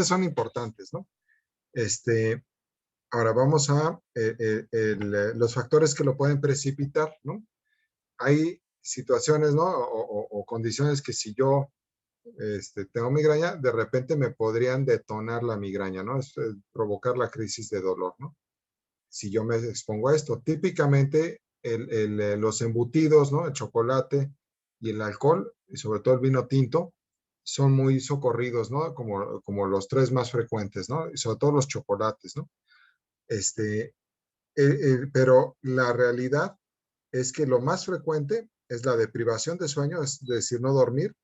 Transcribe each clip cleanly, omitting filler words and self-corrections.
Son importantes, ¿no? Ahora vamos a los factores que lo pueden precipitar, ¿no? Hay situaciones, ¿no? O condiciones que si yo tengo migraña, de repente me podrían detonar la migraña, ¿no? Provocar la crisis de dolor, ¿no? Si yo me expongo a esto. Típicamente los embutidos, ¿no? El chocolate y el alcohol, y sobre todo el vino tinto, son muy socorridos, ¿no? Como los tres más frecuentes, ¿no? Y sobre todo los chocolates, ¿no? Pero la realidad es que lo más frecuente es la deprivación de sueño, es decir, no dormir,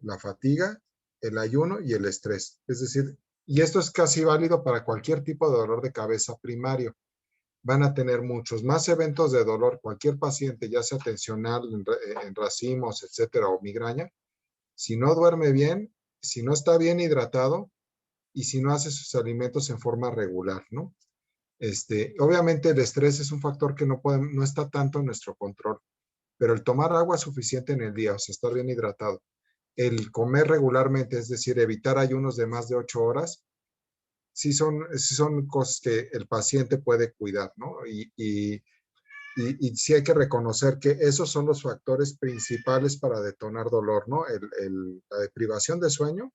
la fatiga, el ayuno y el estrés. Es decir, y esto es casi válido para cualquier tipo de dolor de cabeza primario. Van a tener muchos más eventos de dolor cualquier paciente, ya sea tensional, en racimos, etcétera, o migraña, si no duerme bien, si no está bien hidratado y si no hace sus alimentos en forma regular, ¿no? Obviamente el estrés es un factor que no está tanto en nuestro control, pero el tomar agua suficiente en el día, o sea, estar bien hidratado, el comer regularmente, es decir, evitar ayunos de más de 8 horas, sí son cosas que el paciente puede cuidar, ¿no? Y sí hay que reconocer que esos son los factores principales para detonar dolor, ¿no? La deprivación de sueño,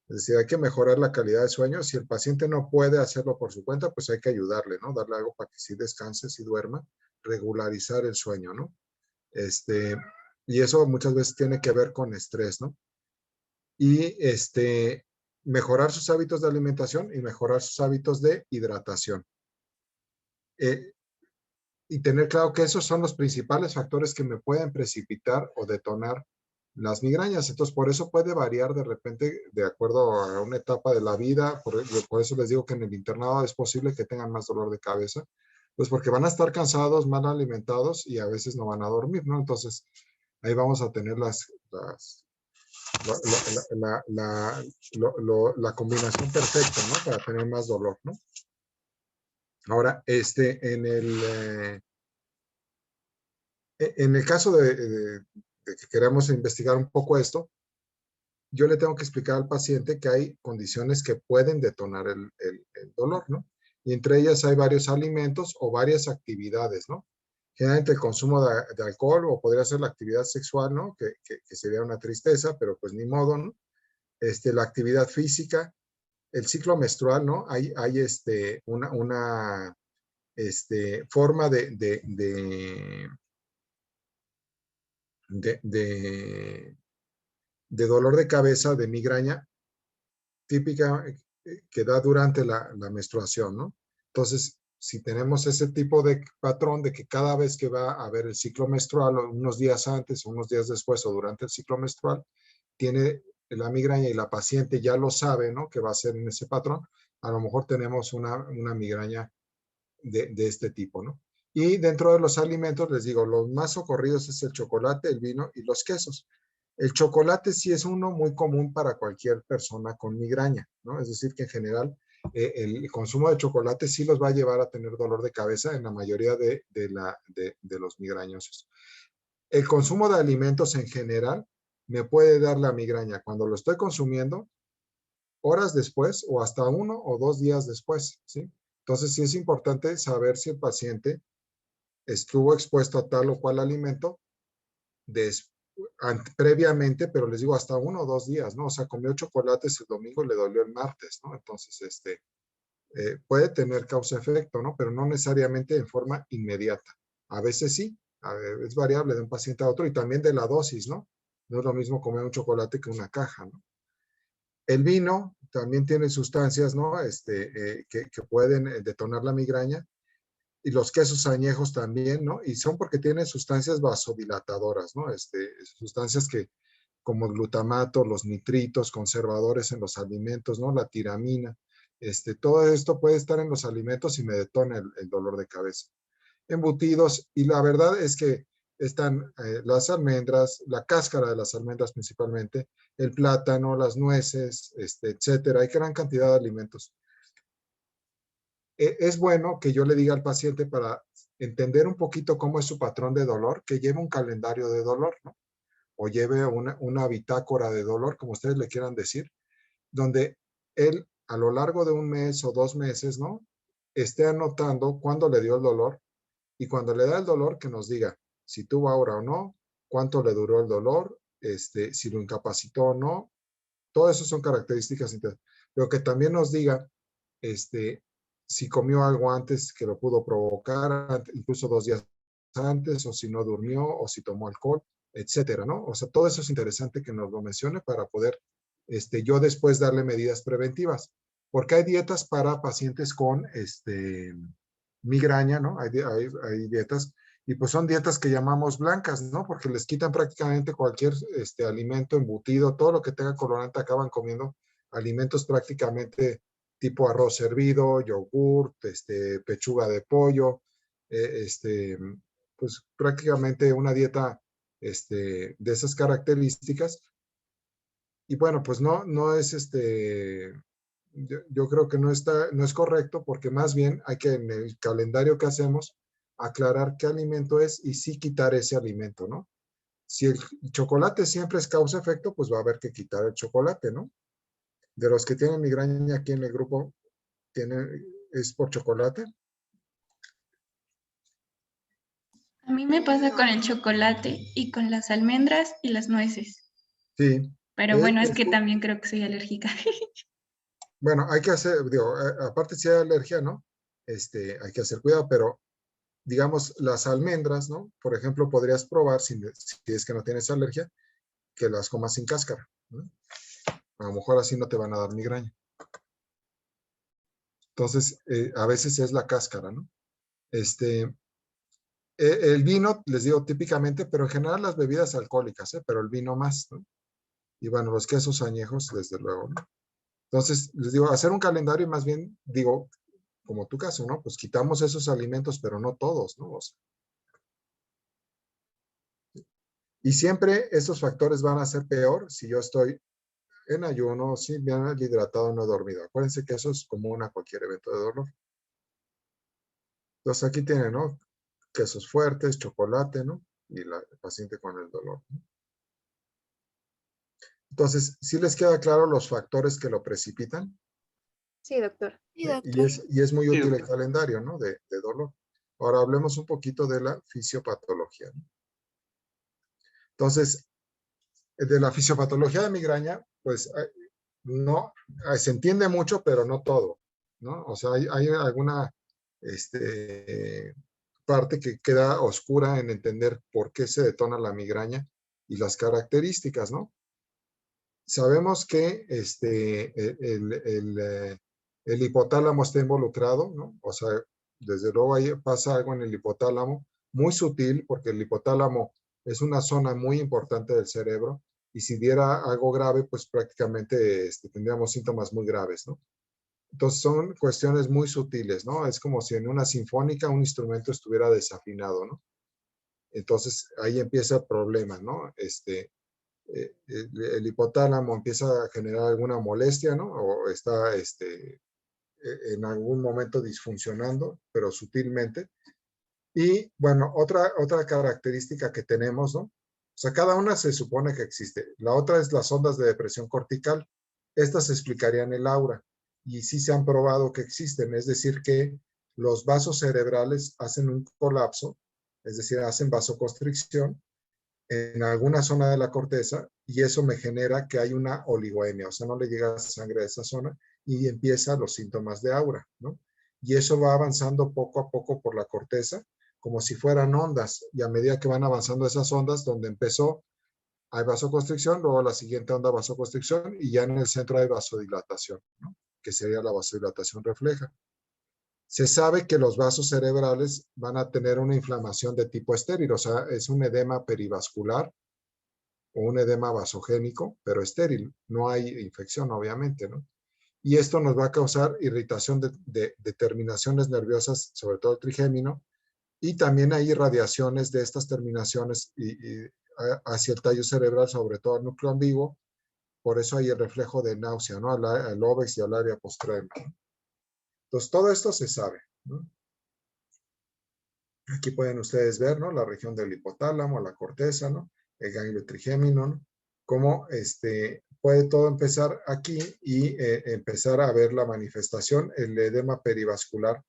es decir, hay que mejorar la calidad de sueño. Si el paciente no puede hacerlo por su cuenta, pues hay que ayudarle, ¿no? Darle algo para que sí descanse, sí duerma, regularizar el sueño, ¿no? Y eso muchas veces tiene que ver con estrés, ¿no? Y mejorar sus hábitos de alimentación y mejorar sus hábitos de hidratación. Y tener claro que esos son los principales factores que me pueden precipitar o detonar las migrañas. Entonces, por eso puede variar de repente de acuerdo a una etapa de la vida. Por eso les digo que en el internado es posible que tengan más dolor de cabeza, pues porque van a estar cansados, mal alimentados y a veces no van a dormir, ¿no? Entonces, ahí vamos a tener la combinación perfecta, ¿no? Para tener más dolor, ¿no? Ahora, en el caso de que queramos investigar un poco esto, yo le tengo que explicar al paciente que hay condiciones que pueden detonar el dolor, ¿no? Y entre ellas hay varios alimentos o varias actividades, ¿no? Generalmente el consumo de alcohol o podría ser la actividad sexual, ¿no? Que sería una tristeza, pero pues ni modo, ¿no? La actividad física, el ciclo menstrual, ¿no? Hay una forma de, de, de dolor de cabeza, de migraña típica que da durante la menstruación, ¿no? Entonces, si tenemos ese tipo de patrón de que cada vez que va a haber el ciclo menstrual, unos días antes, unos días después o durante el ciclo menstrual, tiene la migraña y la paciente ya lo sabe, ¿no? Que va a ser en ese patrón, a lo mejor tenemos una migraña de este tipo, ¿no? Y dentro de los alimentos, les digo, los más socorridos es el chocolate, el vino y los quesos. El chocolate sí es uno muy común para cualquier persona con migraña, ¿no? Es decir, que en general el consumo de chocolate sí los va a llevar a tener dolor de cabeza en la mayoría de los migrañosos. El consumo de alimentos en general me puede dar la migraña cuando lo estoy consumiendo, horas después o hasta 1 o 2 días después, ¿sí? Entonces sí es importante saber si el paciente estuvo expuesto a tal o cual alimento previamente, pero les digo hasta 1 o 2 días, ¿no? O sea, comió chocolates el domingo, le dolió el martes, ¿no? Entonces, puede tener causa-efecto, ¿no? Pero no necesariamente en forma inmediata. A veces sí, es variable de un paciente a otro y también de la dosis, ¿no? No es lo mismo comer un chocolate que una caja, ¿no? El vino también tiene sustancias, ¿no? Que pueden detonar la migraña y los quesos añejos también, ¿no? Y son porque tienen sustancias vasodilatadoras, ¿no? Sustancias que, como glutamato, los nitritos, conservadores en los alimentos, ¿no? La tiramina, todo esto puede estar en los alimentos y me detona el dolor de cabeza. Embutidos, y la verdad es que están las almendras, la cáscara de las almendras principalmente, el plátano, las nueces, etcétera. Hay gran cantidad de alimentos. Es bueno que yo le diga al paciente para entender un poquito cómo es su patrón de dolor, que lleve un calendario de dolor, ¿no? O lleve una bitácora de dolor, como ustedes le quieran decir, donde él a lo largo de un mes o 2 meses, ¿no? Esté anotando cuándo le dio el dolor y cuando le da el dolor que nos diga si tuvo aura o no, cuánto le duró el dolor, si lo incapacitó o no. Todo eso son características interesantes. Pero que también nos diga si comió algo antes que lo pudo provocar, incluso 2 días antes, o si no durmió, o si tomó alcohol, etcétera, ¿no? O sea, todo eso es interesante que nos lo mencione para poder yo después darle medidas preventivas. Porque hay dietas para pacientes con migraña, ¿no? Hay dietas, y pues son dietas que llamamos blancas, ¿no? Porque les quitan prácticamente cualquier alimento embutido, todo lo que tenga colorante acaban comiendo alimentos prácticamente tipo arroz hervido, yogurt, pechuga de pollo, pues prácticamente una dieta de esas características. Y bueno, pues no es yo creo que no es correcto porque más bien hay que en el calendario que hacemos aclarar qué alimento es y sí quitar ese alimento, ¿no? Si el chocolate siempre es causa-efecto, pues va a haber que quitar el chocolate, ¿no? De los que tienen migraña aquí en el grupo, ¿es por chocolate? A mí me pasa con el chocolate y con las almendras y las nueces. Sí. Pero bueno, es que también creo que soy alérgica. Bueno, hay que hacer, digo, aparte si hay alergia, ¿no? Hay que hacer cuidado, pero digamos, las almendras, ¿no? Por ejemplo, podrías probar, si es que no tienes alergia, que las comas sin cáscara, ¿no? A lo mejor así no te van a dar migraña. Entonces, a veces es la cáscara, ¿no? El vino, les digo típicamente, pero en general las bebidas alcohólicas, pero el vino más, ¿no? Y bueno, los quesos añejos, desde luego, ¿no? Entonces, les digo, hacer un calendario y más bien, digo, como tu caso, ¿no? Pues quitamos esos alimentos, pero no todos, ¿no? O sea, y siempre estos factores van a ser peor si yo estoy en ayuno, sí, bien hidratado, no dormido. Acuérdense que eso es común a cualquier evento de dolor. Entonces aquí tienen, ¿no? Quesos fuertes, chocolate, ¿no? Y el paciente con el dolor, ¿no? Entonces, ¿sí les queda claro los factores que lo precipitan? Sí, doctor. Sí, Y doctor. es muy Sí, útil el doctor. calendario, ¿no? De dolor. Ahora hablemos un poquito de la fisiopatología, ¿no? Entonces, de la fisiopatología de migraña, pues no, se entiende mucho, pero no todo, ¿no? O sea, hay alguna parte que queda oscura en entender por qué se detona la migraña y las características, ¿no? Sabemos que el hipotálamo está involucrado, ¿no? O sea, desde luego ahí pasa algo en el hipotálamo, muy sutil, porque el hipotálamo es una zona muy importante del cerebro, y si diera algo grave, pues prácticamente tendríamos síntomas muy graves, ¿no? Entonces son cuestiones muy sutiles, ¿no? Es como si en una sinfónica un instrumento estuviera desafinado, ¿no? Entonces ahí empieza el problema, ¿no? El hipotálamo empieza a generar alguna molestia, ¿no? O está en algún momento disfuncionando, pero sutilmente. Y bueno, otra característica que tenemos, ¿no? O sea, cada una se supone que existe. La otra es las ondas de depresión cortical. Estas explicarían el aura y sí se han probado que existen, es decir, que los vasos cerebrales hacen un colapso, es decir, hacen vasoconstricción en alguna zona de la corteza y eso me genera que hay una oligoemia, o sea, no le llega sangre a esa zona y empiezan los síntomas de aura, ¿no? Y eso va avanzando poco a poco por la corteza, como si fueran ondas, y a medida que van avanzando esas ondas, donde empezó hay vasoconstricción, luego la siguiente onda vasoconstricción y ya en el centro hay vasodilatación, ¿no? Que sería la vasodilatación refleja. Se sabe que los vasos cerebrales van a tener una inflamación de tipo estéril, o sea, es un edema perivascular o un edema vasogénico, pero estéril. No hay infección, obviamente, ¿no? Y esto nos va a causar irritación de terminaciones nerviosas, sobre todo el trigémino, y también hay irradiaciones de estas terminaciones hacia el tallo cerebral, sobre todo el núcleo ambiguo. Por eso hay el reflejo de náusea, ¿no? Al óbex y al área postrema, ¿no? Entonces, todo esto se sabe, ¿no? Aquí pueden ustedes ver, ¿no? La región del hipotálamo, la corteza, ¿no? El ganglio trigémino, ¿no? Cómo puede todo empezar aquí y empezar a ver la manifestación, el edema perivascular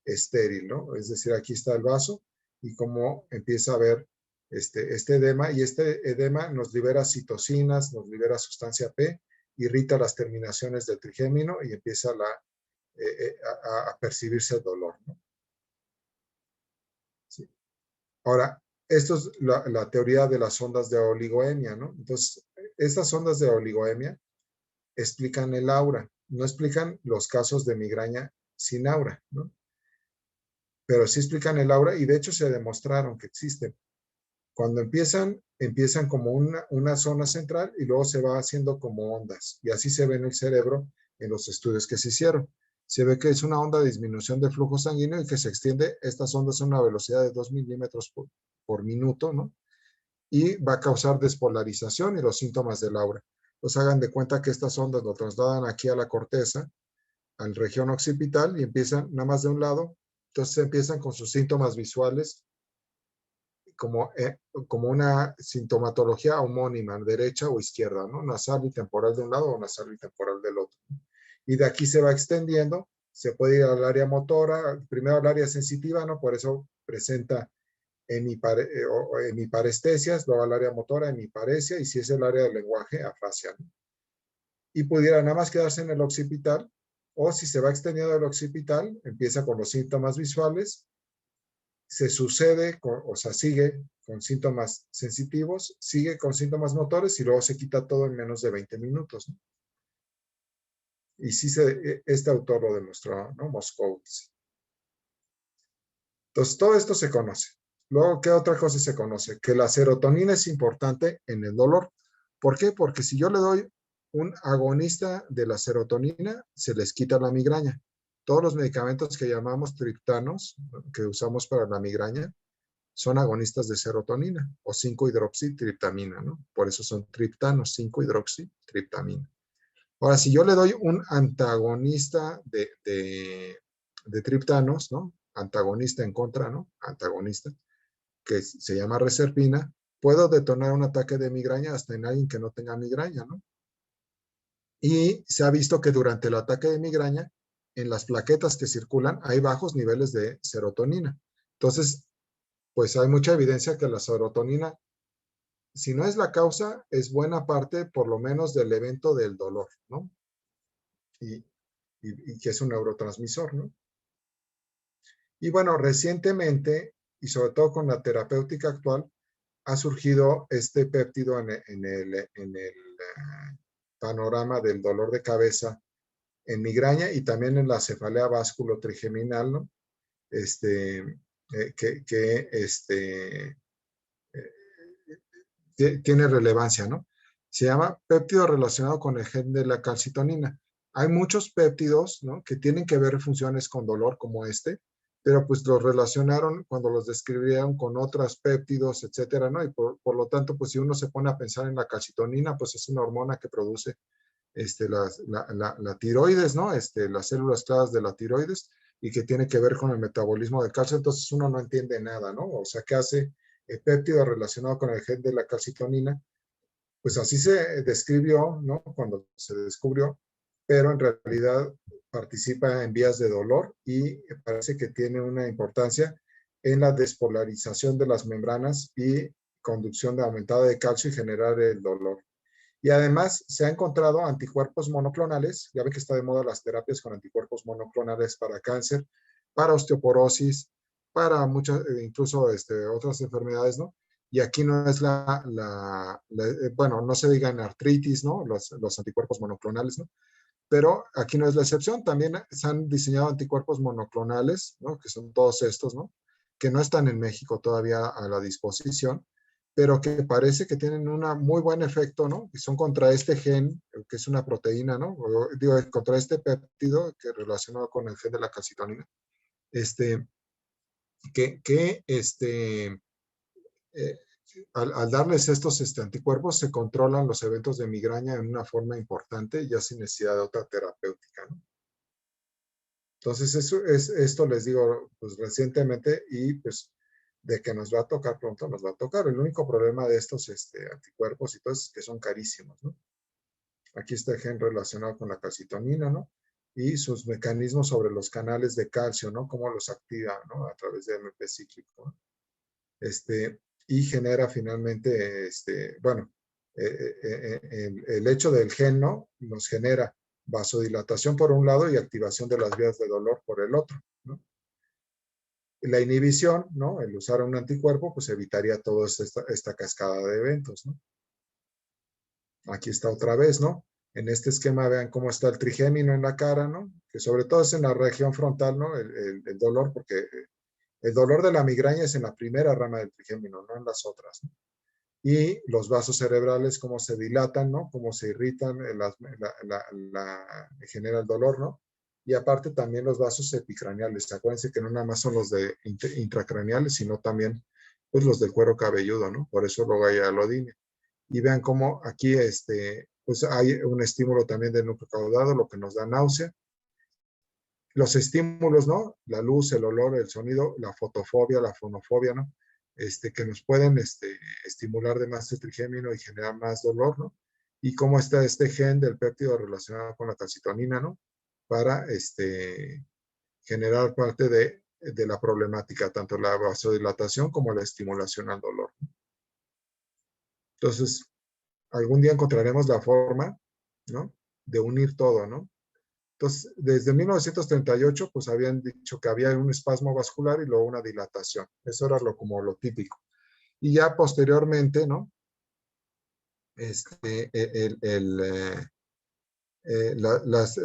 estéril, ¿no? Es decir, aquí está el vaso y cómo empieza a ver este edema, y este edema nos libera citocinas, nos libera sustancia P, irrita las terminaciones del trigémino y empieza a percibirse el dolor, ¿no? Sí. Ahora, esto es la teoría de las ondas de oligoemia, ¿no? Entonces, estas ondas de oligoemia explican el aura, no explican los casos de migraña sin aura, ¿no? Pero sí explican el aura y de hecho se demostraron que existen. Cuando empiezan como una zona central y luego se va haciendo como ondas. Y así se ve en el cerebro en los estudios que se hicieron. Se ve que es una onda de disminución de flujo sanguíneo y que se extiende, estas ondas a una velocidad de 2 milímetros por minuto, ¿no? Y va a causar despolarización y los síntomas del aura. Pues hagan de cuenta que estas ondas lo trasladan aquí a la corteza, a la región occipital, y empiezan nada más de un lado. Entonces empiezan con sus síntomas visuales como una sintomatología homónima, derecha o izquierda, ¿no? Nasal y temporal de un lado o nasal y temporal del otro. Y de aquí se va extendiendo, se puede ir al área motora, primero al área sensitiva, ¿no? Por eso presenta hemiparestesias, luego al área motora, hemiparesia, y si es el área del lenguaje, afasia, ¿no? Y pudiera nada más quedarse en el occipital, o si se va extendiendo el occipital, empieza con los síntomas visuales, se sucede, o sea, sigue con síntomas sensitivos, sigue con síntomas motores y luego se quita todo en menos de 20 minutos, ¿no? Y sí, este autor lo demostró, ¿no? Moskowitz. Entonces, todo esto se conoce. Luego, ¿qué otra cosa se conoce? Que la serotonina es importante en el dolor. ¿Por qué? Porque si yo le doy un agonista de la serotonina, se les quita la migraña. Todos los medicamentos que llamamos triptanos, que usamos para la migraña, son agonistas de serotonina o 5-hidroxitriptamina, ¿no? Por eso son triptanos, 5-hidroxitriptamina. Ahora, si yo le doy un antagonista de triptanos, ¿no? Antagonista en contra, ¿no? Antagonista, que se llama reserpina, puedo detonar un ataque de migraña hasta en alguien que no tenga migraña, ¿no? Y se ha visto que durante el ataque de migraña, en las plaquetas que circulan, hay bajos niveles de serotonina. Entonces, pues hay mucha evidencia que la serotonina, si no es la causa, es buena parte, por lo menos, del evento del dolor, ¿no? Y que es un neurotransmisor, ¿no? Y bueno, recientemente, y sobre todo con la terapéutica actual, ha surgido este péptido en el panorama del dolor de cabeza en migraña y también en la cefalea vasculotrigeminal, ¿no? Que tiene relevancia, ¿no? Se llama péptido relacionado con el gen de la calcitonina. Hay muchos péptidos, ¿no? Que tienen que ver funciones con dolor como pero pues los relacionaron cuando los describieron con otros péptidos, etcétera, ¿no? Y por lo tanto, pues si uno se pone a pensar en la calcitonina, pues es una hormona que produce la tiroides, ¿no? Las células claras de la tiroides y que tiene que ver con el metabolismo del calcio, entonces uno no entiende nada, ¿no? O sea, ¿qué hace el péptido relacionado con el gen de la calcitonina? Pues así se describió, ¿no? Cuando se descubrió, pero en realidad participa en vías de dolor y parece que tiene una importancia en la despolarización de las membranas y conducción de aumentada de calcio y generar el dolor. Y además se ha encontrado anticuerpos monoclonales, ya ve que está de moda las terapias con anticuerpos monoclonales para cáncer, para osteoporosis, para muchas, incluso otras enfermedades, ¿no? Y aquí no es bueno, no se diga en artritis, ¿no? Los anticuerpos monoclonales, ¿no? Pero aquí no es la excepción, también se han diseñado anticuerpos monoclonales, ¿no? Que son todos estos, ¿no? Que no están en México todavía a la disposición, pero que parece que tienen un muy buen efecto, ¿no? Y son contra este gen, que es una proteína, ¿no? Digo, contra este péptido que relacionado con el gen de la calcitonina, eh, al darles estos anticuerpos se controlan los eventos de migraña en una forma importante, ya sin necesidad de otra terapéutica, ¿no? Entonces, esto les digo, pues recientemente, y pues de que nos va a tocar pronto, nos va a tocar. El único problema de estos anticuerpos y todo es que son carísimos, ¿no? Aquí está el gen relacionado con la calcitonina, ¿no? Y sus mecanismos sobre los canales de calcio, ¿no? Cómo los activa, ¿no? A través de AMP cíclico, ¿no? Y genera finalmente, bueno, el hecho del gen, ¿no? Nos genera vasodilatación por un lado y activación de las vías de dolor por el otro, ¿no? La inhibición, ¿no? El usar un anticuerpo, pues evitaría toda esta cascada de eventos, ¿no? Aquí está otra vez, ¿no? En este esquema vean cómo está el trigémino en la cara, ¿no? Que sobre todo es en la región frontal, ¿no? El dolor, porque el dolor de la migraña es en la primera rama del trigémino, no en las otras, ¿no? Y los vasos cerebrales, cómo se dilatan, ¿no? Cómo se irritan, genera el dolor, ¿no? Y aparte también los vasos epicraneales. Acuérdense que no nada más son los de intracraneales, sino también pues, los del cuero cabelludo, ¿no? Por eso luego hay alodine. Y vean cómo aquí pues hay un estímulo también del núcleo caudado, lo que nos da náusea. Los estímulos, ¿no? La luz, el olor, el sonido, la fotofobia, la fonofobia, ¿no? Que nos pueden estimular de más el trigémino y generar más dolor, ¿no? Y cómo está este gen del péptido relacionado con la calcitonina, ¿no? Para generar parte de la problemática, tanto la vasodilatación como la estimulación al dolor. Entonces, algún día encontraremos la forma, ¿no? De unir todo, ¿no? Entonces, desde 1938, pues habían dicho que había un espasmo vascular y luego una dilatación. Eso era como lo típico. Y ya posteriormente, ¿no? Las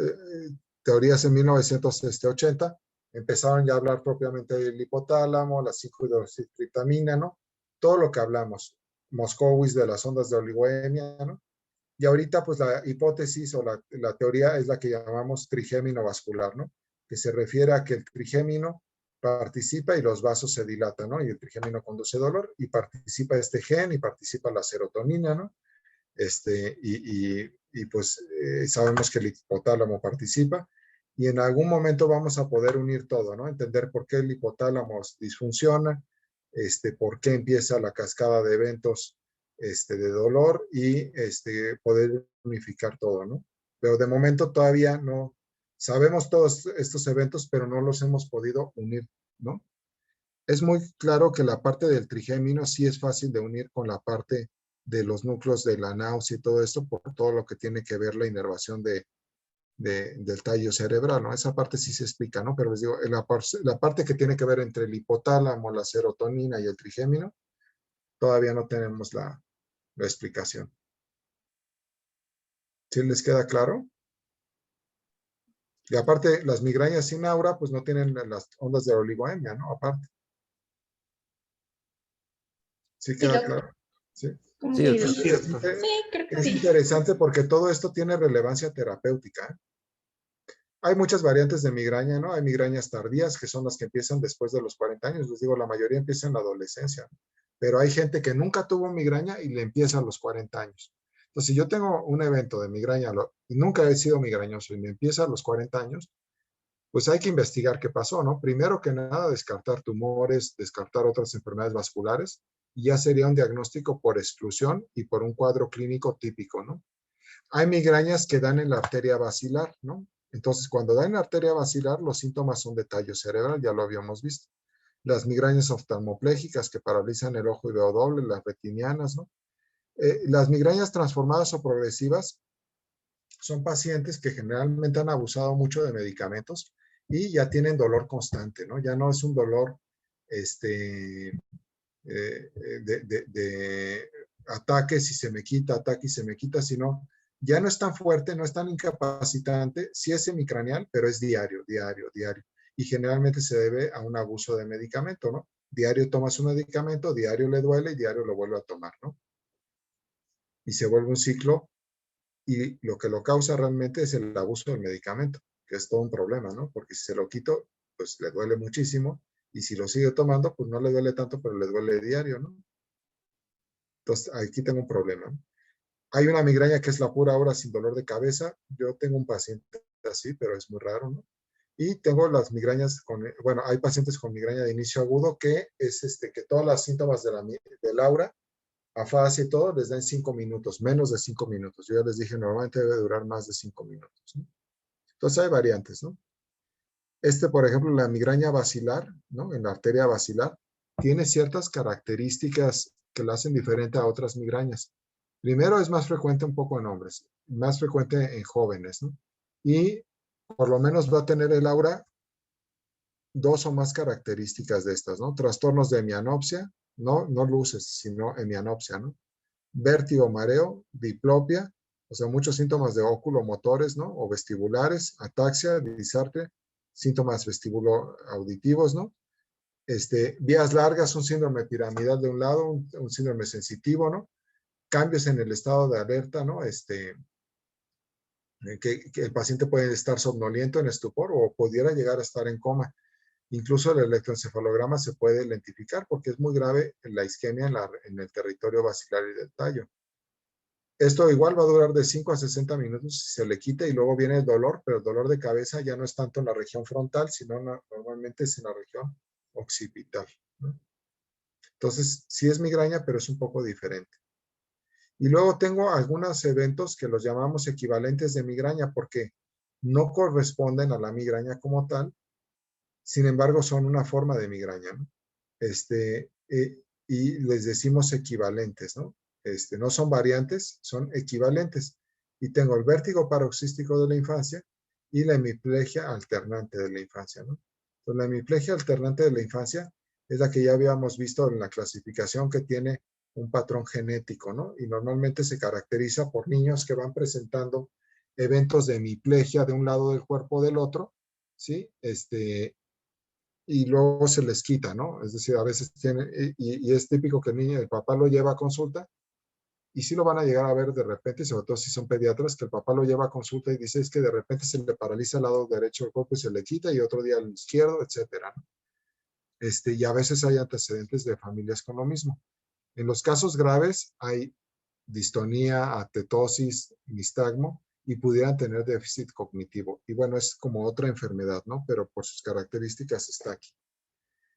teorías en 1980 empezaron ya a hablar propiamente del hipotálamo, la 5-hidroxitriptamina, ¿no? Todo lo que hablamos. Moskowitz de las ondas de oligoemia, ¿no? Y ahorita, pues la hipótesis o la teoría es la que llamamos trigémino vascular, ¿no? Que se refiere a que el trigémino participa y los vasos se dilatan, ¿no? Y el trigémino conduce dolor y participa este gen y participa la serotonina, ¿no? Pues sabemos que el hipotálamo participa y en algún momento vamos a poder unir todo, ¿no? Entender por qué el hipotálamo disfunciona, por qué empieza la cascada de eventos de dolor y poder unificar todo, ¿no? Pero de momento todavía no sabemos todos estos eventos, pero no los hemos podido unir, ¿no? Es muy claro que la parte del trigémino sí es fácil de unir con la parte de los núcleos de la náusea y todo esto, por todo lo que tiene que ver la inervación del tallo cerebral, ¿no? Esa parte sí se explica, ¿no? Pero les digo, la parte que tiene que ver entre el hipotálamo, la serotonina y el trigémino, todavía no tenemos la explicación. ¿Sí les queda claro? Y aparte, las migrañas sin aura, pues no tienen las ondas de oligoemia, ¿no? Aparte. ¿Sí queda claro? Sí. Sí, doctor. Sí, creo que Es sí. interesante porque todo esto tiene relevancia terapéutica. Hay muchas variantes de migraña, ¿no? Hay migrañas tardías, que son las que empiezan después de los 40 años. Les digo, la mayoría empieza en la adolescencia. Pero hay gente que nunca tuvo migraña y le empieza a los 40 años. Entonces, si yo tengo un evento de migraña y nunca he sido migrañoso y me empieza a los 40 años, pues hay que investigar qué pasó, ¿no? Primero que nada, descartar tumores, descartar otras enfermedades vasculares, y ya sería un diagnóstico por exclusión y por un cuadro clínico típico, ¿no? Hay migrañas que dan en la arteria basilar, ¿no? Entonces, cuando dan en la arteria basilar, los síntomas son de tallo cerebral, ya lo habíamos visto. Las migrañas oftalmoplégicas que paralizan el ojo y veo doble, las retinianas, ¿no? Las migrañas transformadas o progresivas son pacientes que generalmente han abusado mucho de medicamentos y ya tienen dolor constante, ¿no? Ya no es un dolor de ataques y se me quita, ataque y se me quita, sino ya no es tan fuerte, no es tan incapacitante, sí es semicraneal, pero es diario, diario, diario. Y generalmente se debe a un abuso de medicamento, ¿no? Diario toma su medicamento, diario le duele y diario lo vuelve a tomar, ¿no? Y se vuelve un ciclo y lo que lo causa realmente es el abuso del medicamento, que es todo un problema, ¿no? Porque si se lo quito, pues le duele muchísimo y si lo sigue tomando, pues no le duele tanto, pero le duele diario, ¿no? Entonces, aquí tengo un problema. Hay una migraña que es la pura hora sin dolor de cabeza. Yo tengo un paciente así, pero es muy raro, ¿no? Y tengo las migrañas bueno, hay pacientes con migraña de inicio agudo que es que todos los síntomas del aura afasia y todo, les da en 5 minutos, menos de 5 minutos. Yo ya les dije, normalmente debe durar más de 5 minutos, ¿no? Entonces hay variantes, ¿no? Por ejemplo, la migraña basilar, ¿no? En la arteria basilar, tiene ciertas características que la hacen diferente a otras migrañas. Primero, es más frecuente un poco en hombres, más frecuente en jóvenes, ¿no? Y por lo menos va a tener el aura 2 o más características de estas, ¿no? Trastornos de hemianopsia, no luces, sino hemianopsia, ¿no? Vértigo, mareo, diplopia, o sea, muchos síntomas de oculomotores, ¿no? O vestibulares, ataxia, disartria, síntomas vestibulo-auditivos, ¿no? Vías largas, un síndrome piramidal de un lado, un síndrome sensitivo, ¿no? Cambios en el estado de alerta, ¿no? Que el paciente puede estar somnoliento en estupor o pudiera llegar a estar en coma. Incluso el electroencefalograma se puede lentificar porque es muy grave la isquemia en el territorio basilar y del tallo. Esto igual va a durar de 5 a 60 minutos si se le quita y luego viene el dolor, pero el dolor de cabeza ya no es tanto en la región frontal, sino normalmente es en la región occipital, ¿no? Entonces, sí es migraña, pero es un poco diferente. Y luego tengo algunos eventos que los llamamos equivalentes de migraña porque no corresponden a la migraña como tal, sin embargo son una forma de migraña, ¿no? Y les decimos equivalentes, ¿no? No son variantes, son equivalentes. Y tengo el vértigo paroxístico de la infancia y la hemiplegia alternante de la infancia, ¿no? Entonces, la hemiplegia alternante de la infancia es la que ya habíamos visto en la clasificación que tiene un patrón genético, ¿no? Y normalmente se caracteriza por niños que van presentando eventos de hemiplegia de un lado del cuerpo o del otro, ¿sí? Y luego se les quita, ¿no? Es decir, a veces tiene, y es típico que el papá lo lleva a consulta, y sí lo van a llegar a ver de repente, sobre todo si son pediatras, que el papá lo lleva a consulta y dice es que de repente se le paraliza el lado derecho del cuerpo y se le quita, y otro día el izquierdo, etcétera, ¿no? Y a veces hay antecedentes de familias con lo mismo. En los casos graves hay distonía, atetosis, nistagmo, y pudieran tener déficit cognitivo. Y bueno, es como otra enfermedad, ¿no? Pero por sus características está aquí.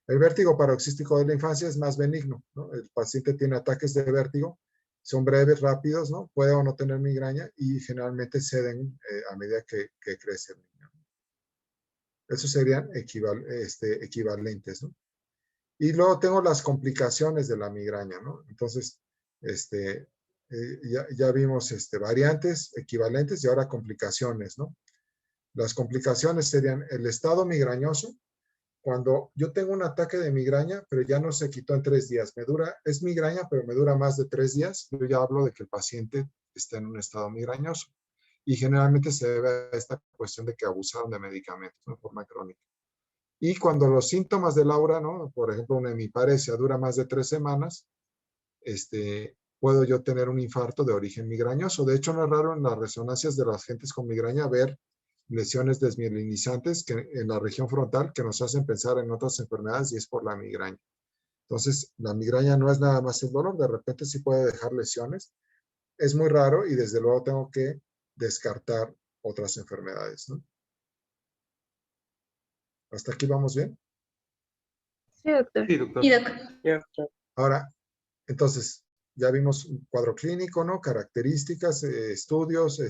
El vértigo paroxístico de la infancia es más benigno, ¿no? El paciente tiene ataques de vértigo, son breves, rápidos, ¿no? Puede o no tener migraña y generalmente ceden a medida que crece el niño. Esos serían equivalentes, ¿no? Y luego tengo las complicaciones de la migraña, ¿no? Entonces, ya vimos variantes, equivalentes y ahora complicaciones, ¿no? Las complicaciones serían el estado migrañoso, cuando yo tengo un ataque de migraña, pero ya no se quitó en 3 días. Es migraña, pero me dura más de 3 días. Yo ya hablo de que el paciente está en un estado migrañoso. Y generalmente se debe a esta cuestión de que abusaron de medicamentos, ¿no? De forma crónica. Y cuando los síntomas del aura, ¿no? Por ejemplo, una hemiparesia dura más de 3 semanas, puedo yo tener un infarto de origen migrañoso. De hecho, no es raro en las resonancias de las gentes con migraña ver lesiones desmielinizantes en la región frontal que nos hacen pensar en otras enfermedades y es por la migraña. Entonces, la migraña no es nada más el dolor, de repente sí puede dejar lesiones. Es muy raro y desde luego tengo que descartar otras enfermedades, ¿no? ¿Hasta aquí vamos bien? Sí, doctor. Sí, doctor. Y doctor, Sí, doctor. Ahora, entonces, ya vimos un cuadro clínico, ¿no? Características, estudios,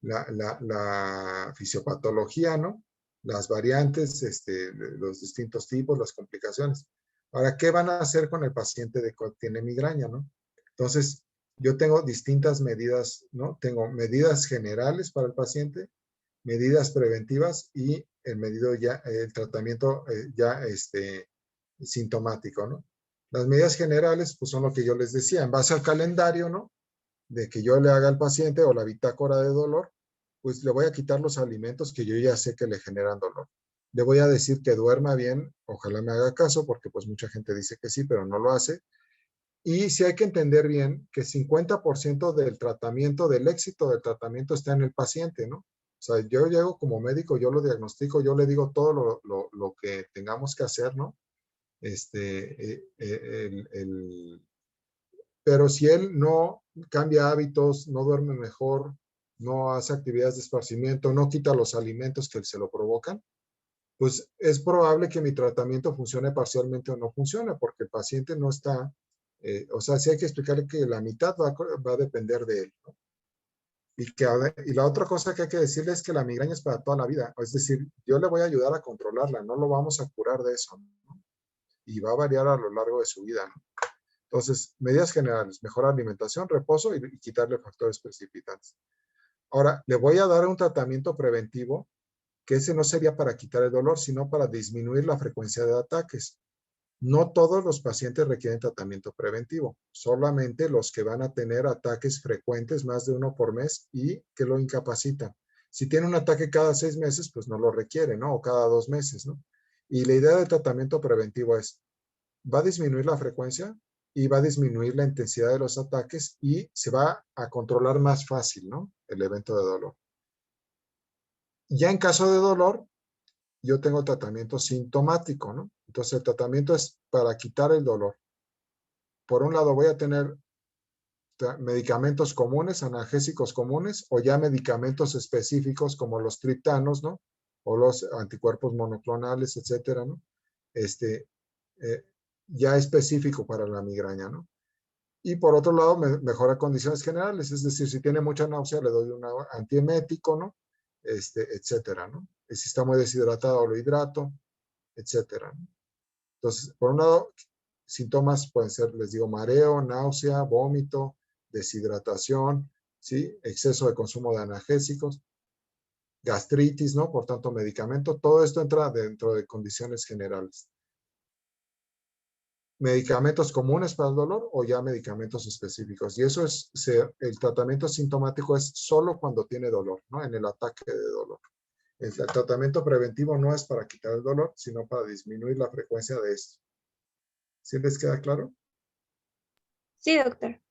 la fisiopatología, ¿no? Las variantes, los distintos tipos, las complicaciones. Ahora, ¿qué van a hacer con el paciente que tiene migraña, ¿no? Entonces, yo tengo distintas medidas, ¿no? Tengo medidas generales para el paciente, medidas preventivas y el tratamiento ya sintomático, ¿no? Las medidas generales, pues son lo que yo les decía, en base al calendario, ¿no? De que yo le haga al paciente o la bitácora de dolor, pues le voy a quitar los alimentos que yo ya sé que le generan dolor. Le voy a decir que duerma bien, ojalá me haga caso, porque pues mucha gente dice que sí, pero no lo hace. Y sí hay que entender bien que 50% del tratamiento, del éxito del tratamiento está en el paciente, ¿no? O sea, yo llego como médico, yo lo diagnostico, yo le digo todo lo que tengamos que hacer, ¿no? Pero si él no cambia hábitos, no duerme mejor, no hace actividades de esparcimiento, no quita los alimentos que se lo provocan, pues es probable que mi tratamiento funcione parcialmente o no funcione, porque el paciente no está O sea, sí hay que explicarle que la mitad va a depender de él, ¿no? Y la otra cosa que hay que decirle es que la migraña es para toda la vida. Es decir, yo le voy a ayudar a controlarla, no lo vamos a curar de eso, ¿no? Y va a variar a lo largo de su vida, ¿no? Entonces, medidas generales, mejor alimentación, reposo y quitarle factores precipitantes. Ahora, le voy a dar un tratamiento preventivo que ese no sería para quitar el dolor, sino para disminuir la frecuencia de ataques. No todos los pacientes requieren tratamiento preventivo, solamente los que van a tener ataques frecuentes, más de uno por mes, y que lo incapacitan. Si tiene un ataque cada 6 meses, pues no lo requiere, ¿no? O cada 2 meses, ¿no? Y la idea del tratamiento preventivo es, va a disminuir la frecuencia y va a disminuir la intensidad de los ataques y se va a controlar más fácil, ¿no? El evento de dolor. Ya en caso de dolor, yo tengo tratamiento sintomático, ¿no? Entonces el tratamiento es para quitar el dolor. Por un lado voy a tener medicamentos comunes, analgésicos comunes, o ya medicamentos específicos como los triptanos, ¿no? O los anticuerpos monoclonales, etcétera, ¿no? Ya específico para la migraña, ¿no? Y por otro lado, mejora condiciones generales, es decir, si tiene mucha náusea, le doy un antiemético, ¿no? Etcétera, ¿no? Si está muy deshidratado, lo hidrato, etcétera, ¿no? Entonces, por un lado, síntomas pueden ser, les digo, mareo, náusea, vómito, deshidratación, ¿sí? Exceso de consumo de analgésicos, gastritis, ¿no? Por tanto, medicamento, todo esto entra dentro de condiciones generales. Medicamentos comunes para el dolor o ya medicamentos específicos. Y eso es, el tratamiento sintomático es solo cuando tiene dolor, ¿no? En el ataque de dolor. El tratamiento preventivo no es para quitar el dolor, sino para disminuir la frecuencia de esto. ¿Sí les queda claro? Sí, doctor.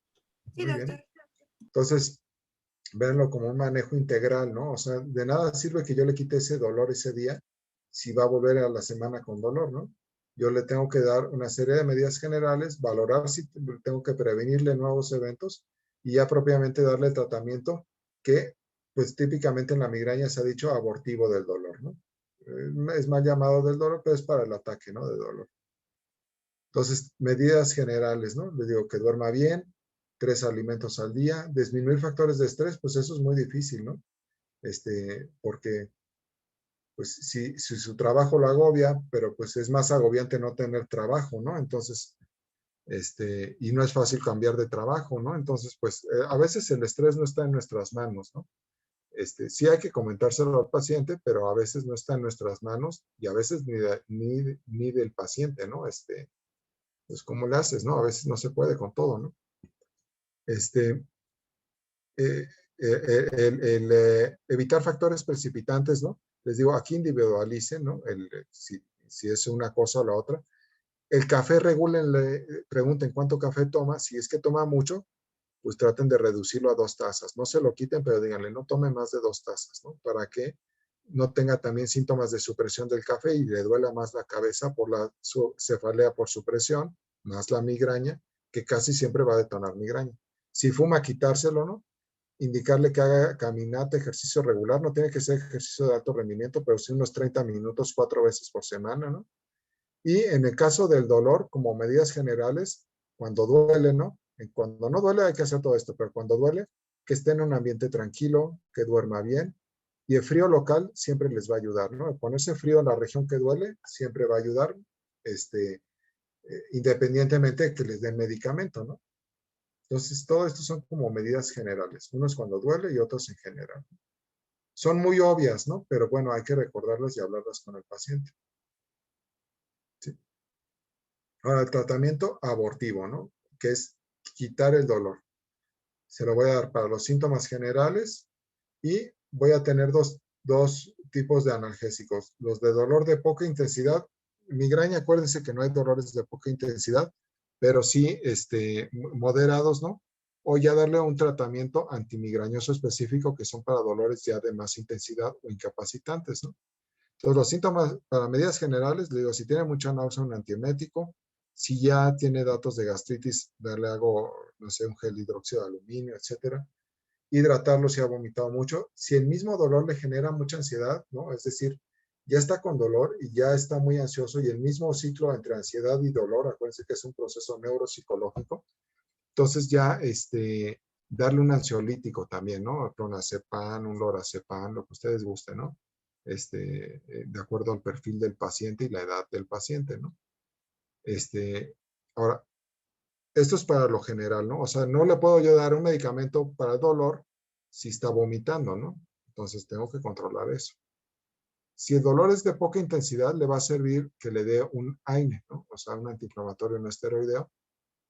Sí, Muy doctor. bien. Entonces, véanlo como un manejo integral, ¿no? O sea, de nada sirve que yo le quite ese dolor ese día si va a volver a la semana con dolor, ¿no? Yo le tengo que dar una serie de medidas generales, valorar si tengo que prevenirle nuevos eventos y ya propiamente darle el tratamiento que, pues típicamente en la migraña se ha dicho abortivo del dolor, ¿no? Es mal llamado del dolor, pero es para el ataque, ¿no? De dolor. Entonces, medidas generales, ¿no? Le digo que duerma bien, 3 alimentos al día, disminuir factores de estrés, pues eso es muy difícil, ¿no? Porque pues si su trabajo lo agobia, pero pues es más agobiante no tener trabajo, ¿no? Entonces, y no es fácil cambiar de trabajo, ¿no? Entonces, pues a veces el estrés no está en nuestras manos, ¿no? Sí hay que comentárselo al paciente, pero a veces no está en nuestras manos y a veces ni del paciente, ¿no? Pues cómo le haces, ¿no? A veces no se puede con todo, ¿no? Evitar factores precipitantes, ¿no? Les digo, aquí individualicen, ¿no? Si es una cosa o la otra. El café, regúlenle, pregunten cuánto café toma. Si es que toma mucho, pues traten de reducirlo a 2 tazas. No se lo quiten, pero díganle, no tome más de 2 tazas, ¿no? Para que no tenga también síntomas de supresión del café y le duela más la cabeza por la cefalea por supresión, más la migraña, que casi siempre va a detonar migraña. Si fuma, quitárselo, ¿no? Indicarle que haga caminata, ejercicio regular, no tiene que ser ejercicio de alto rendimiento, pero sí unos 30 minutos 4 veces por semana, ¿no? Y en el caso del dolor, como medidas generales, cuando duele, ¿no? Cuando no duele hay que hacer todo esto, pero cuando duele, que esté en un ambiente tranquilo, que duerma bien. Y el frío local siempre les va a ayudar, ¿no? Ponerse frío en la región que duele siempre va a ayudar, independientemente de que les den medicamento, ¿no? Entonces, todo esto son como medidas generales. Unos cuando duele y otros en general. Son muy obvias, ¿no? Pero bueno, hay que recordarlas y hablarlas con el paciente. ¿Sí? Ahora, el tratamiento abortivo, ¿no? Que es quitar el dolor. Se lo voy a dar para los síntomas generales y voy a tener dos tipos de analgésicos. Los de dolor de poca intensidad. Migraña, acuérdense que no hay dolores de poca intensidad, pero sí moderados, ¿no? O ya darle un tratamiento antimigrañoso específico que son para dolores ya de más intensidad o incapacitantes, ¿no? Entonces, los síntomas para medidas generales, le digo, si tiene mucha náusea, un antiemético. Si ya tiene datos de gastritis, darle algo, no sé, un gel hidróxido de aluminio, etcétera. Hidratarlo si ha vomitado mucho. Si el mismo dolor le genera mucha ansiedad, ¿no? Es decir, ya está con dolor y ya está muy ansioso y el mismo ciclo entre ansiedad y dolor, acuérdense que es un proceso neuropsicológico, entonces ya darle un ansiolítico también, ¿no? Clonazepam, un lorazepam, lo que ustedes gusten, ¿no? De acuerdo al perfil del paciente y la edad del paciente, ¿no? Ahora, esto es para lo general, ¿no? O sea, no le puedo yo dar un medicamento para el dolor si está vomitando, ¿no? Entonces tengo que controlar eso. Si el dolor es de poca intensidad, le va a servir que le dé un AINE, ¿no? O sea, un antiinflamatorio no esteroideo.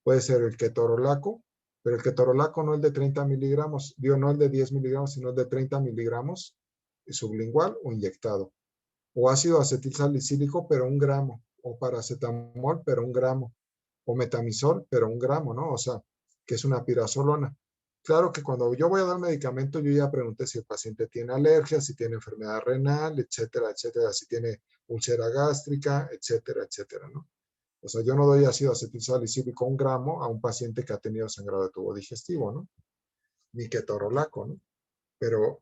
Puede ser el ketorolaco, pero el ketorolaco no el de 30 miligramos, digo, no el de 10 miligramos, sino el de 30 miligramos sublingual o inyectado. O ácido acetil salicílico, pero 1 gramo. O paracetamol, pero 1 gramo. O metamizol, pero 1 gramo, ¿no? O sea, que es una pirazolona. Claro que cuando yo voy a dar medicamento, yo ya pregunté si el paciente tiene alergia, si tiene enfermedad renal, etcétera, etcétera, si tiene úlcera gástrica, etcétera, etcétera, ¿no? O sea, yo no doy ácido acetilsalicílico 1 gramo a un paciente que ha tenido sangrado de tubo digestivo, ¿no? Ni ketorolaco, ¿no? Pero,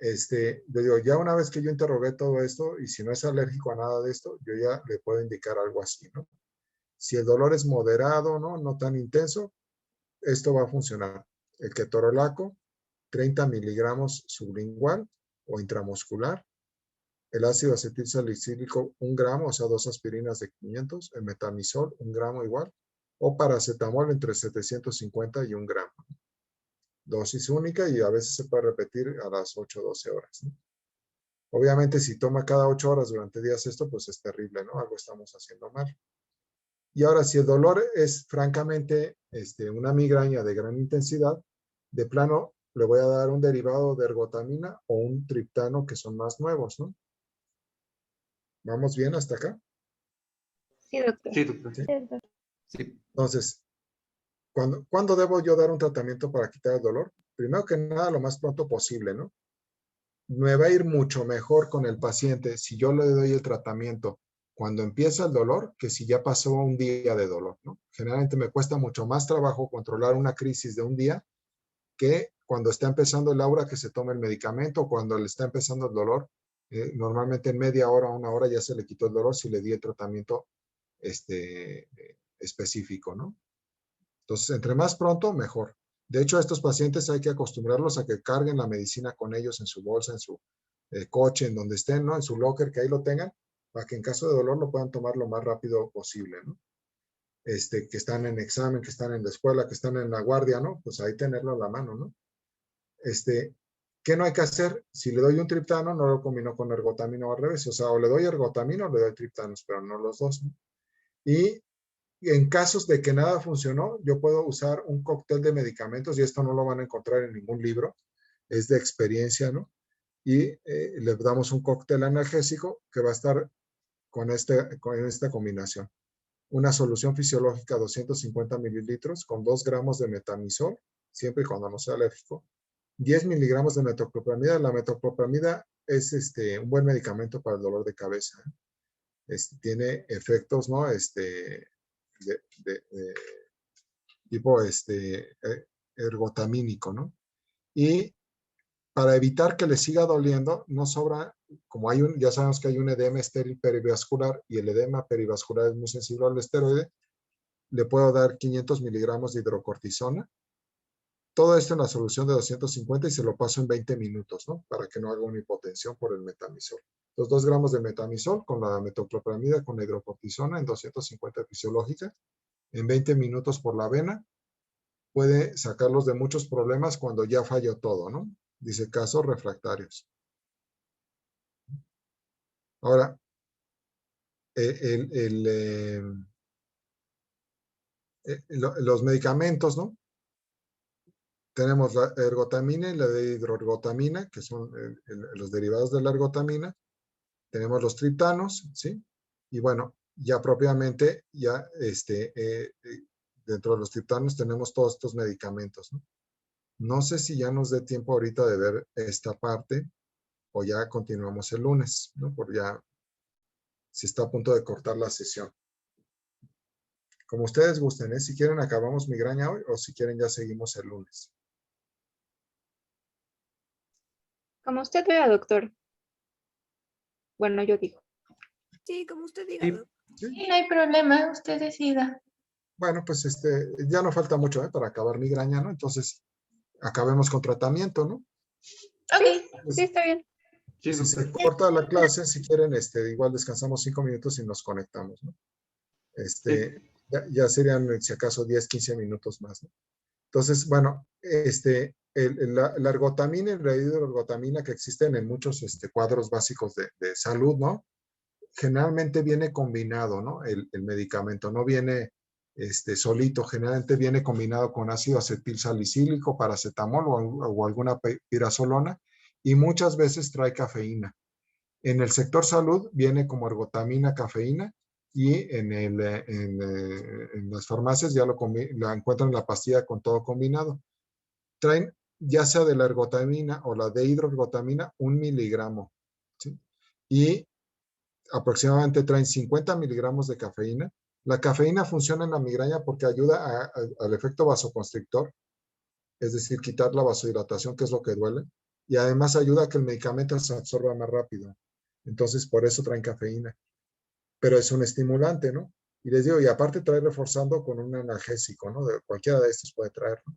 yo digo, ya una vez que yo interrogué todo esto, y si no es alérgico a nada de esto, yo ya le puedo indicar algo así, ¿no? Si el dolor es moderado, ¿no? No tan intenso, esto va a funcionar. El ketorolaco, 30 miligramos sublingual o intramuscular. El ácido acetilsalicílico, 1 gramo, o sea, 2 aspirinas de 500. El metamizol, 1 gramo igual. O paracetamol entre 750 y 1 gramo. Dosis única y a veces se puede repetir a las 8 o 12 horas, ¿no? Obviamente, si toma cada 8 horas durante días esto, pues es terrible, ¿no? Algo estamos haciendo mal. Y ahora, si el dolor es francamente una migraña de gran intensidad, de plano le voy a dar un derivado de ergotamina o un triptano que son más nuevos, ¿no? ¿Vamos bien hasta acá? Sí, doctor. Sí, doctor. ¿Sí? Sí, doctor. Sí. Entonces, ¿cuándo debo yo dar un tratamiento para quitar el dolor? Primero que nada, lo más pronto posible, ¿no? Me va a ir mucho mejor con el paciente si yo le doy el tratamiento cuando empieza el dolor que si ya pasó un día de dolor, ¿no? Generalmente me cuesta mucho más trabajo controlar una crisis de un día que cuando está empezando el aura que se tome el medicamento, cuando le está empezando el dolor, normalmente en media hora, 1 hora ya se le quitó el dolor si le di el tratamiento específico, ¿no? Entonces, entre más pronto, mejor. De hecho, a estos pacientes hay que acostumbrarlos a que carguen la medicina con ellos en su bolsa, en su coche, en donde estén, ¿no? En su locker, que ahí lo tengan, para que en caso de dolor lo puedan tomar lo más rápido posible, ¿no? Que están en examen, que están en la escuela, que están en la guardia, ¿no? Pues ahí tenerlo a la mano, ¿no? ¿Qué no hay que hacer? Si le doy un triptano, no lo combino con ergotamina o al revés. O sea, o le doy ergotamina o le doy triptanos, pero no los dos, ¿no? Y en casos de que nada funcionó, yo puedo usar un cóctel de medicamentos y esto no lo van a encontrar en ningún libro, es de experiencia, ¿no? Y le damos un cóctel analgésico que va a estar con esta combinación. Una solución fisiológica 250 mililitros con 2 gramos de metamizol, siempre y cuando no sea alérgico, 10 miligramos de metoclopramida. La metoclopramida es un buen medicamento para el dolor de cabeza. Tiene efectos, ¿no? Tipo ergotamínico, ¿no? Y para evitar que le siga doliendo, no sobra, como ya sabemos que hay un edema estéril perivascular y el edema perivascular es muy sensible al esteroide, le puedo dar 500 miligramos de hidrocortisona. Todo esto en la solución de 250 y se lo paso en 20 minutos, ¿no? Para que no haga una hipotensión por el metamizol. Los 2 gramos de metamizol con la metoclopramida con la hidrocortisona en 250 fisiológica, en 20 minutos por la vena, puede sacarlos de muchos problemas cuando ya falló todo, ¿no? Dice casos refractarios. Ahora, los medicamentos, ¿no? Tenemos la ergotamina y la de hidroergotamina, que son los derivados de la ergotamina. Tenemos los triptanos, ¿sí? Y bueno, ya propiamente, ya dentro de los triptanos tenemos todos estos medicamentos, ¿no? No sé si ya nos dé tiempo ahorita de ver esta parte o ya continuamos el lunes, ¿no? Porque ya se está a punto de cortar la sesión. Como ustedes gusten, ¿eh? Si quieren acabamos migraña hoy o si quieren ya seguimos el lunes. Como usted vea, doctor. Bueno, yo digo. Sí, como usted diga, Sí. doc. ¿Sí? Sí, no hay problema, usted decida. Bueno, pues ya no falta mucho para acabar migraña, ¿no? Entonces, acabemos con tratamiento, ¿no? Ok, Pues, Sí, está bien. Sí, si se doctor. corta la clase, si quieren, igual descansamos 5 minutos y nos conectamos, ¿no? Ya serían, si acaso, 10, 15 minutos más, ¿no? Entonces, bueno, la ergotamina y la hidroergotamina que existen en muchos cuadros básicos de salud, ¿no? Generalmente viene combinado, ¿no? El medicamento no viene solito, generalmente viene combinado con ácido acetil salicílico, paracetamol o alguna pirazolona, y muchas veces trae cafeína. En el sector salud viene como ergotamina, cafeína, y en las farmacias ya la encuentran en la pastilla con todo combinado. Traen ya sea de la ergotamina o la de hidroergotamina 1 miligramo, ¿sí? Y aproximadamente traen 50 miligramos de cafeína. La cafeína funciona en la migraña porque ayuda al efecto vasoconstrictor, es decir, quitar la vasodilatación, que es lo que duele, y además ayuda a que el medicamento se absorba más rápido. Entonces, por eso traen cafeína. Pero es un estimulante, ¿no? Y les digo, y aparte trae reforzando con un analgésico, ¿no? Cualquiera de estos puede traerlo.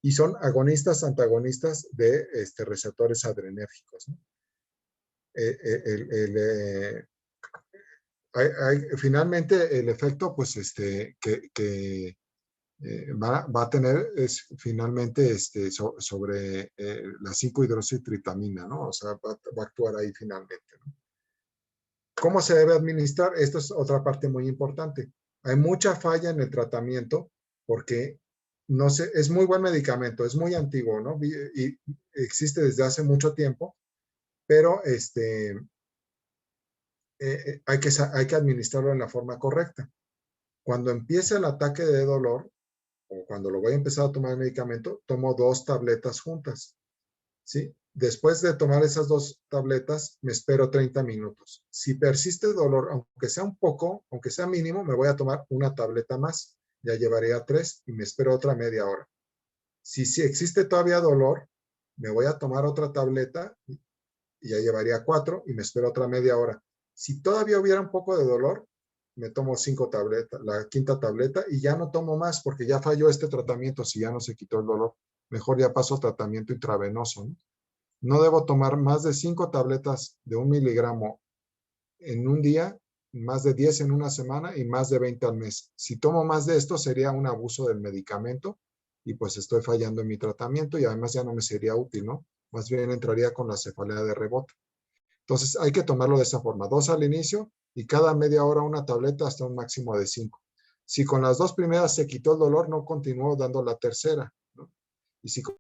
Y son agonistas, antagonistas de receptores adrenérgicos, ¿no? Finalmente, el efecto, pues, que va a tener es finalmente sobre la 5-hidroxitritamina, ¿no? O sea, va a actuar ahí finalmente, ¿no? ¿Cómo se debe administrar? Esto es otra parte muy importante. Hay mucha falla en el tratamiento porque no sé, es muy buen medicamento, es muy antiguo, ¿no? Y existe desde hace mucho tiempo, pero hay que administrarlo en la forma correcta. Cuando empieza el ataque de dolor, o cuando lo voy a empezar a tomar el medicamento, tomo 2 tabletas juntas, ¿sí? Después de tomar esas 2 tabletas, me espero 30 minutos. Si persiste el dolor, aunque sea un poco, aunque sea mínimo, me voy a tomar una tableta más. Ya llevaría 3 y me espero otra media hora. Si existe todavía dolor, me voy a tomar otra tableta y ya llevaría 4 y me espero otra media hora. Si todavía hubiera un poco de dolor, me tomo 5 tabletas, la 5ª tableta, y ya no tomo más porque ya falló este tratamiento. Si ya no se quitó el dolor, mejor ya paso a tratamiento intravenoso, ¿no? No debo tomar más de 5 tabletas de 1 miligramo en un día, más de 10 en una semana y más de 20 al mes. Si tomo más de esto, sería un abuso del medicamento y pues estoy fallando en mi tratamiento y además ya no me sería útil, ¿no? Más bien entraría con la cefalea de rebote. Entonces hay que tomarlo de esa forma, 2 al inicio y cada media hora una tableta hasta un máximo de 5. Si con las 2 primeras se quitó el dolor, no continúo dando la tercera, ¿no? Y si con